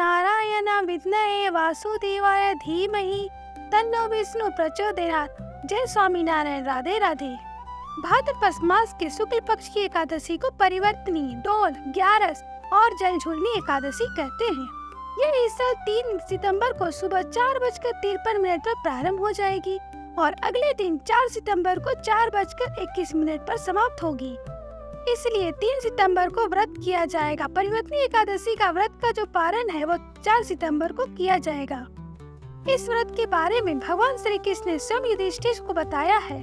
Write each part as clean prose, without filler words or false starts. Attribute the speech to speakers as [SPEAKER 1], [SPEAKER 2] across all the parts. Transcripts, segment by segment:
[SPEAKER 1] नारायण विद्महे वासुदेवाय धीमहि तन्नो विष्णु प्रचोदयात्। जय स्वामी नारायण। राधे राधे। भाद्रपद मास के शुक्ल पक्ष की एकादशी को परिवर्तनी, डोल, ग्यारस और जलझूलनी एकादशी कहते हैं। यह इस साल 3 सितंबर को सुबह 4:53 पर प्रारंभ हो जाएगी और अगले दिन 4 सितंबर को 4:21 पर समाप्त होगी। इसलिए 3 सितंबर को व्रत किया जाएगा। परिवर्तनी एकादशी का व्रत का जो पारण है वो 4 सितंबर को किया जाएगा। इस व्रत के बारे में भगवान श्री कृष्ण ने स्वयं युधिष्ठिर को बताया है।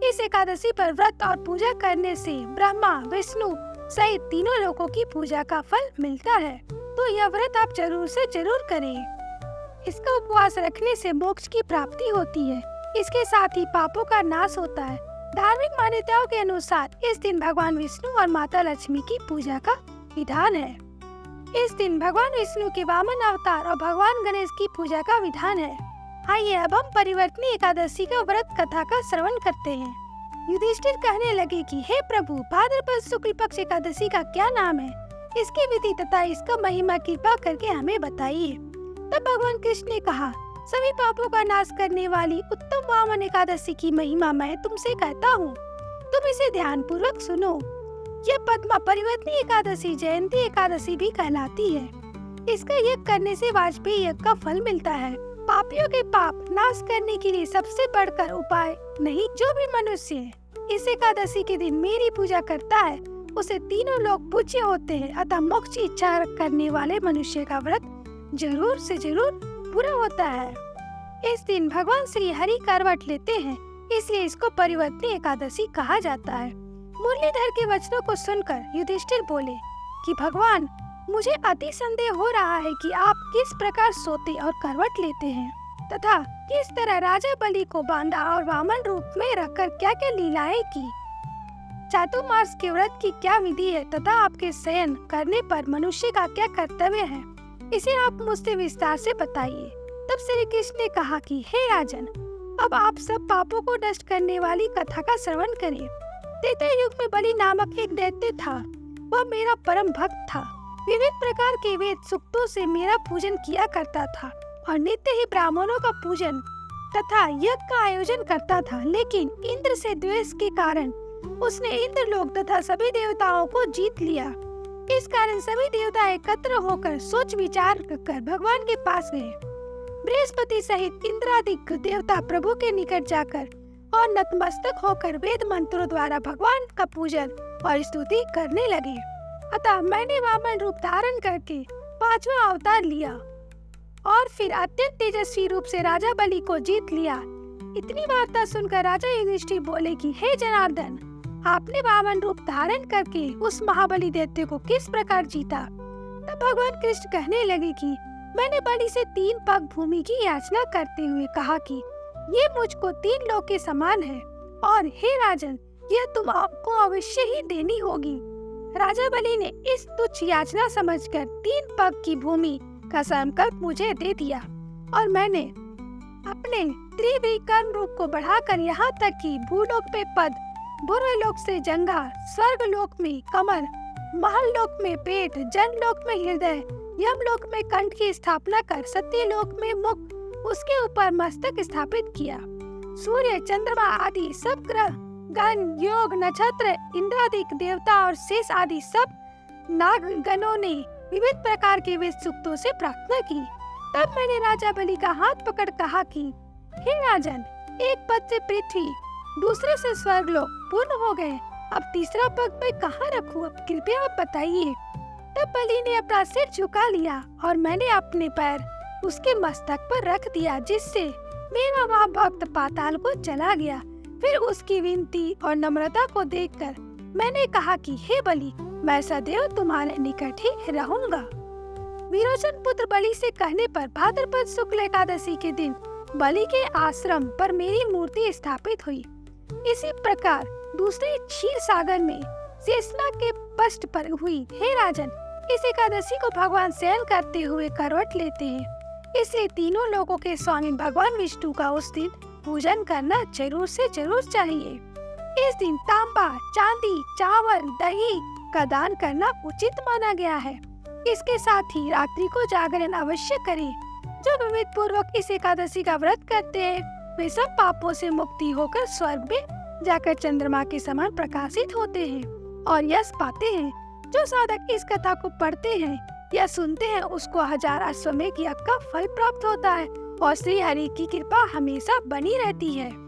[SPEAKER 1] इस एकादशी पर व्रत और पूजा करने से ब्रह्मा, विष्णु सहित तीनों लोगों की पूजा का फल मिलता है। तो यह व्रत आप जरूर से जरूर करें। इसका उपवास रखने से मोक्ष की प्राप्ति होती है। इसके साथ ही पापों का नाश होता है। धार्मिक मान्यताओं के अनुसार इस दिन भगवान विष्णु और माता लक्ष्मी की पूजा का विधान है। इस दिन भगवान विष्णु के वामन अवतार और भगवान गणेश की पूजा का विधान है। आइए अब हम परिवर्तनी एकादशी का व्रत कथा का श्रवण करते हैं। युधिष्ठिर कहने लगे कि हे प्रभु, भाद्रपद शुक्ल पक्ष एकादशी का क्या नाम है? इसकी विधि तथा इसका महिमा कृपा करके हमें बताइए। तब भगवान कृष्ण ने कहा, सभी पापों का नाश करने वाली उत्तम वामन एकादशी की महिमा मैं तुमसे कहता हूँ। तुम इसे ध्यान पूर्वक सुनो। यह पद्मा परिवर्तनी एकादशी जयंती एकादशी भी कहलाती है। इसका यज्ञ करने से वाजपेयी यज्ञ का फल मिलता है। पापियों के पाप नाश करने के लिए सबसे बढ़कर उपाय नहीं। जो भी मनुष्य इस एकादशी के दिन मेरी पूजा करता है उसे तीनों लोग पूज्य होते हैं। अतः मोक्ष की इच्छा करने वाले मनुष्य का व्रत जरूर से जरूर पूरा होता है। इस दिन भगवान श्री हरि करवट लेते हैं, इसलिए इसको परिवर्तनी एकादशी कहा जाता है। मुरलीधर के वचनों को सुनकर युधिष्ठिर बोले कि भगवान, मुझे अति संदेह हो रहा है कि आप किस प्रकार सोते और करवट लेते हैं तथा किस तरह राजा बलि को बांधा और वामन रूप में रखकर क्या क्या लीलाएं की। चातुर्मास के व्रत की क्या विधि है तथा आपके शयन करने पर मनुष्य का क्या कर्तव्य है, इसे आप मुझसे विस्तार से बताइए। तब श्री कृष्ण ने कहा कि हे राजन, अब आप सब पापों को नष्ट करने वाली कथा का श्रवण करें। त्रेता युग में बलि नामक एक दैत्य था। वह मेरा परम भक्त था। विविध प्रकार के वेद सूक्तों से मेरा पूजन किया करता था और नित्य ही ब्राह्मणों का पूजन तथा यज्ञ का आयोजन करता था। लेकिन इंद्र से द्वेष के कारण उसने इंद्रलोक तथा सभी देवताओं को जीत लिया। इस कारण सभी देवता एकत्र होकर सोच विचार कर भगवान के पास गए। बृहस्पति सहित इंद्रादिक देवता प्रभु के निकट जाकर और नतमस्तक होकर वेद मंत्रों द्वारा भगवान का पूजन और स्तुति करने लगे। अतः मैंने वामन रूप धारण करके 5वां अवतार लिया और फिर अत्यंत तेजस्वी रूप से राजा बलि को जीत लिया। इतनी वार्ता सुनकर राजा युधिष्ठिर बोले कि हे जनार्दन, आपने वामन रूप धारण करके उस महाबली दैत्य को किस प्रकार जीता? तब भगवान कृष्ण कहने लगे कि मैंने बलि से 3 पग भूमि की याचना करते हुए कहा कि ये मुझको 3 लोक के समान है और हे राजन, यह तुम आपको अवश्य ही देनी होगी। राजा बलि ने इस तुच्छ याचना समझकर 3 पग की भूमि का संकल्प मुझे दे दिया और मैंने अपने त्रिविक्रम रूप को बढ़ाकर यहाँ तक कि भूलोक में पद, बुर्रलोक से जंघा, स्वर्ग लोक में कमर, महल लोक में पेट, जनलोक में हृदय, यमलोक में कंठ की स्थापना कर सत्यलोक में मुख, उसके ऊपर मस्तक स्थापित किया। सूर्य, चंद्रमा आदि सब ग्रह, गण, योग, नक्षत्र, इंद्रादिक देवता और शेष आदि सब नाग गणों ने विविध प्रकार के वेद सूक्तों से प्रार्थना की। तब मैंने राजा बलि का हाथ पकड़ कहा कि हे राजन, एक पद से पृथ्वी, दूसरे से स्वर्गलोक पूर्ण हो गए। अब तीसरा पग मैं कहाँ रखूं? अब कृपया आप बताइए। तब बलि ने अपना सिर झुका लिया और मैंने अपने पैर उसके मस्तक पर रख दिया, जिससे मेरा वह भक्त पाताल को चला गया। फिर उसकी विनती और नम्रता को देखकर मैंने कहा कि हे बलि, मैं सदैव तुम्हारे निकट ही रहूंगा। विरोचन पुत्र बलि से कहने पर भाद्रपद शुक्ल एकादशी के दिन बलि के आश्रम पर मेरी मूर्ति स्थापित हुई। इसी प्रकार दूसरे क्षीर सागर में शेषनाग के पष्ट पर हुई। हे राजन, इस एकादशी को भगवान शयन करते हुए करवट लेते हैं। इसलिए तीनों लोगों के स्वामी भगवान विष्णु का उस दिन पूजन करना जरूर से जरूर चाहिए। इस दिन तांबा, चांदी, चावल, दही का दान करना उचित माना गया है। इसके साथ ही रात्रि को जागरण अवश्य करें। जो विविध पूर्वक इस एकादशी का व्रत करते हैं वे सब पापों से मुक्ति होकर स्वर्ग में जाकर चंद्रमा के समान प्रकाशित होते हैं और यश पाते हैं। जो साधक इस कथा को पढ़ते हैं या सुनते हैं उसको 1000 अश्वमेध यज्ञ का फल प्राप्त होता है और श्री हरि की कृपा हमेशा बनी रहती है।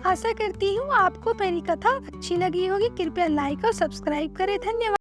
[SPEAKER 1] आशा करती हूँ आपको मेरी कथा अच्छी लगी होगी। कृपया लाइक और सब्सक्राइब करें। धन्यवाद।